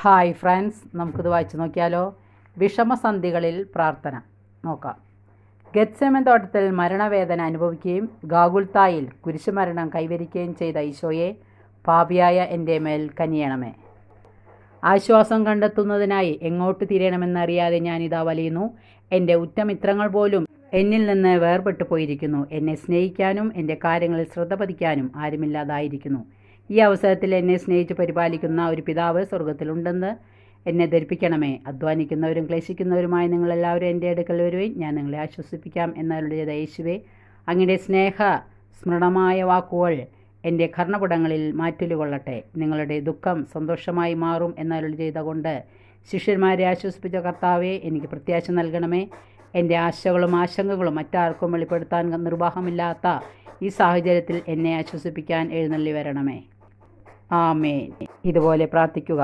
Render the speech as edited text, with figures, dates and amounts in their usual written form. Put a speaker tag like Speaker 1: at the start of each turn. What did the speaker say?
Speaker 1: Hi friends, നമുക്കിത് വായിച്ചു നോക്കിയാലോ. വിഷമസന്ധികളിൽ പ്രാർത്ഥന നോക്കാം. ഗെത്സെമൻ തോട്ടത്തിൽ മരണവേദന അനുഭവിക്കുകയും ഗാഗുൽത്തായിൽ കുരിശുമരണം കൈവരിക്കുകയും ചെയ്ത ഈശോയെ, പാപിയായ എൻ്റെ മേൽ കനിയണമേ. ആശ്വാസം കണ്ടെത്തുന്നതിനായി എങ്ങോട്ട് തിരിയണമെന്നറിയാതെ ഞാനിതാ വലയുന്നു. എൻ്റെ ഉറ്റമിത്രങ്ങൾ പോലും എന്നിൽ നിന്ന് വേർപെട്ടു പോയിരിക്കുന്നു. എന്നെ സ്നേഹിക്കാനും എൻ്റെ കാര്യങ്ങളിൽ ശ്രദ്ധ പതിക്കാനും ആരുമില്ലാതായിരിക്കുന്നു. ഈ അവസരത്തിൽ എന്നെ സ്നേഹിച്ച് പരിപാലിക്കുന്ന ഒരു പിതാവ് സ്വർഗത്തിലുണ്ടെന്ന് എന്നെ ധരിപ്പിക്കണമേ. അധ്വാനിക്കുന്നവരും ക്ലേശിക്കുന്നവരുമായ നിങ്ങളെല്ലാവരും എൻ്റെ അടുക്കൽ വരുകയും ഞാൻ നിങ്ങളെ ആശ്വസിപ്പിക്കാം എന്നരുളി ചെയ്ത യേശുവേ, അങ്ങയുടെ സ്നേഹ സ്മരണമായ വാക്കുകൾ എൻ്റെ കർണപുടങ്ങളിൽ മാറ്റൊലികൊള്ളട്ടെ. നിങ്ങളുടെ ദുഃഖം സന്തോഷമായി മാറും എന്നരുളി ചെയ്തുകൊണ്ട് ശിഷ്യന്മാരെ ആശ്വസിപ്പിച്ച കർത്താവെ, എനിക്ക് പ്രത്യാശ നൽകണമേ. എൻ്റെ ആശകളും ആശങ്കകളും മറ്റാർക്കും വെളിപ്പെടുത്താൻ നിർവാഹമില്ലാത്ത ഈ സാഹചര്യത്തിൽ എന്നെ ആശ്വസിപ്പിക്കാൻ എഴുന്നള്ളി വരണമേ. ആമേൻ. ഇതുപോലെ പ്രാർത്ഥിക്കുക.